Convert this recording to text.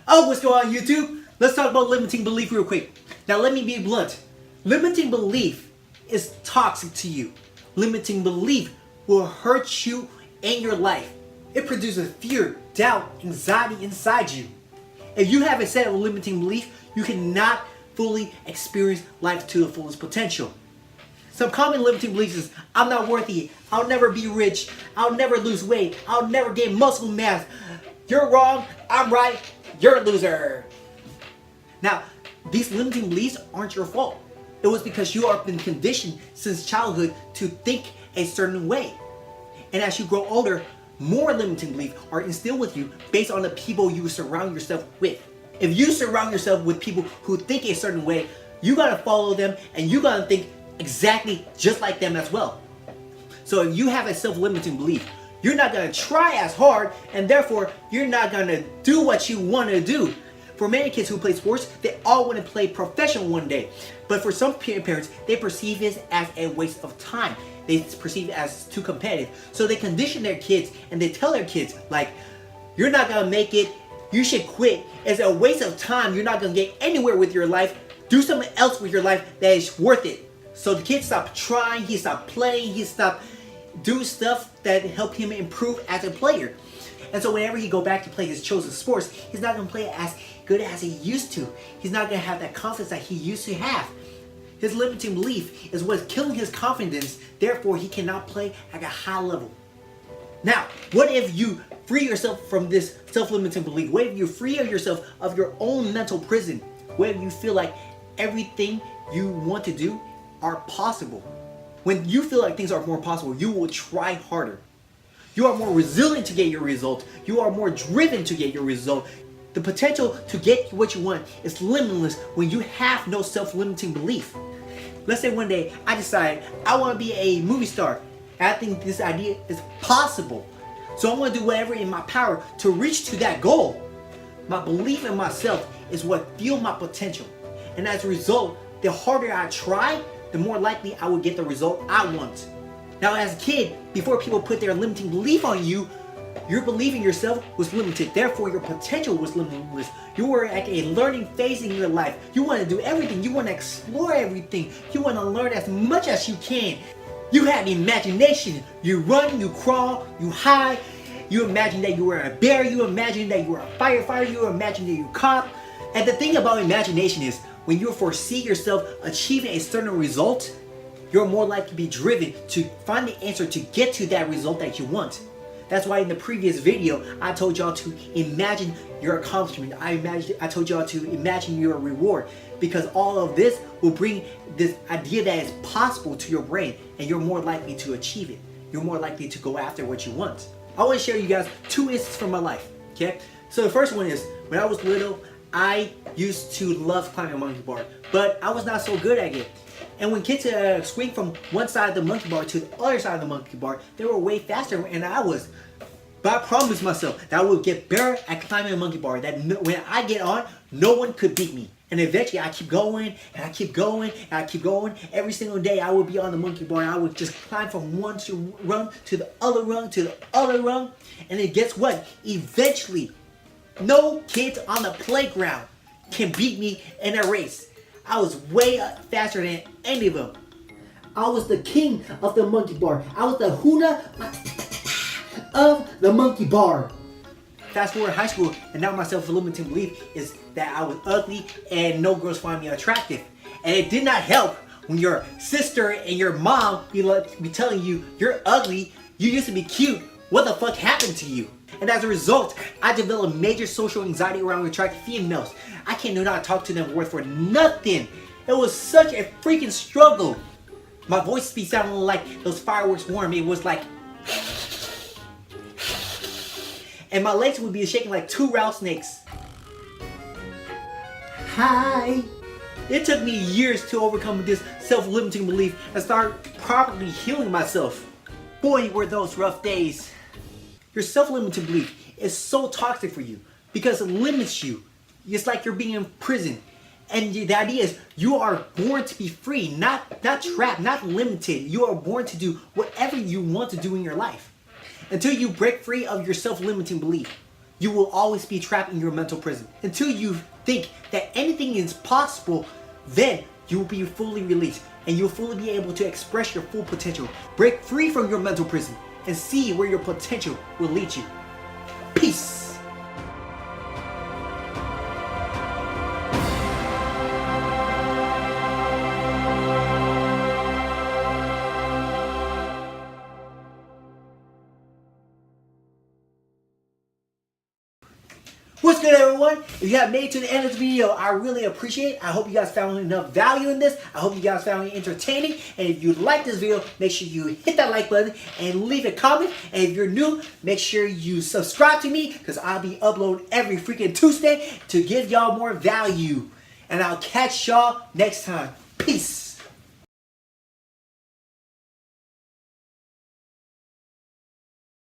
Oh, what's going on, YouTube? Let's talk about limiting belief real quick. Now, let me be blunt. Limiting belief is toxic to you. Limiting belief will hurt you in your life. It produces fear, doubt, anxiety inside you. If you have a set of limiting belief, you cannot fully experience life to the fullest potential. Some common limiting beliefs is, I'm not worthy, I'll never be rich, I'll never lose weight, I'll never gain muscle mass. You're wrong, I'm right, you're a loser. Now, these limiting beliefs aren't your fault. It was because you have been conditioned since childhood to think a certain way. And as you grow older, more limiting beliefs are instilled with you based on the people you surround yourself with. If you surround yourself with people who think a certain way, you gotta follow them and you gotta think exactly just like them as well. So if you have a self-limiting belief, you're not gonna try as hard and therefore you're not gonna do what you wanna do. For many kids who play sports, they all want to play professional one day. But for some parents, they perceive it as a waste of time. They perceive it as too competitive. So they condition their kids and they tell their kids, like, you're not going to make it, you should quit. It's a waste of time, you're not going to get anywhere with your life. Do something else with your life that is worth it. So the kid stopped trying, he stopped playing, he stopped doing stuff that helped him improve as a player. And so whenever he go back to play his chosen sports, he's not going to play as good as he used to. He's not going to have that confidence that he used to have. His limiting belief is what's killing his confidence, therefore he cannot play at a high level. Now, what if you free yourself from this self-limiting belief? What if you free yourself of your own mental prison? What if you feel like everything you want to do are possible? When you feel like things are more possible, you will try harder. You are more resilient to get your result. You are more driven to get your result. The potential to get what you want is limitless when you have no self-limiting belief. Let's say one day I decide I want to be a movie star. And I think this idea is possible. So I'm going to do whatever in my power to reach to that goal. My belief in myself is what fuels my potential. And as a result, the harder I try, the more likely I will get the result I want. Now, as a kid, before people put their limiting belief on you, your belief in yourself was limited. Therefore, your potential was limitless. You were at a learning phase in your life. You want to do everything. You want to explore everything. You want to learn as much as you can. You had imagination. You run, you crawl, you hide. You imagine that you were a bear. You imagine that you were a firefighter. You imagine that you're a cop. And the thing about imagination is, when you foresee yourself achieving a certain result, you're more likely to be driven to find the answer to get to that result that you want. That's why in the previous video, I told y'all to imagine your accomplishment. I told y'all to imagine your reward, because all of this will bring this idea that is possible to your brain and you're more likely to achieve it. You're more likely to go after what you want. I want to share you guys two instances from my life, okay? So the first one is, when I was little, I used to love climbing a monkey bar, but I was not so good at it. And when kids swing from one side of the monkey bar to the other side of the monkey bar, they were way faster than I was. But I promised myself that I would get better at climbing a monkey bar, that when I get on, no one could beat me. And eventually I keep going, and I keep going, and I keep going. Every single day I would be on the monkey bar, and I would just climb from one rung to the other rung to the other rung. And then guess what? Eventually, no kids on the playground can beat me in a race. I was way faster than any of them. I was the king of the monkey bar. I was the Huna of the monkey bar. Fast forward high school, and now my self-limiting belief is that I was ugly and no girls find me attractive. And it did not help when your sister and your mom be telling you, you're ugly, you used to be cute, what the fuck happened to you? And as a result, I developed major social anxiety around attractive females. I can't do not talk to them worth for nothing. It was such a freaking struggle. My voice be sounding like those fireworks warm. It was like, and my legs would be shaking like two rattlesnakes. Hi. It took me years to overcome this self-limiting belief and start properly healing myself. Boy, were those rough days. Your self-limiting belief is so toxic for you because it limits you. It's like you're being in prison. And the idea is you are born to be free, not trapped, not limited. You are born to do whatever you want to do in your life. Until you break free of your self-limiting belief. you will always be trapped in your mental prison. Until you think that anything is possible, then you will be fully released and you'll fully be able to express your full potential. Break free from your mental prison and see where your potential will lead you. Peace. What's good, everyone? If you have made it to the end of the video, I really appreciate it. I hope you guys found enough value in this. I hope you guys found it entertaining. And if you like this video, make sure you hit that like button and leave a comment. And if you're new, make sure you subscribe to me because I'll be uploading every freaking Tuesday to give y'all more value. And I'll catch y'all next time. Peace.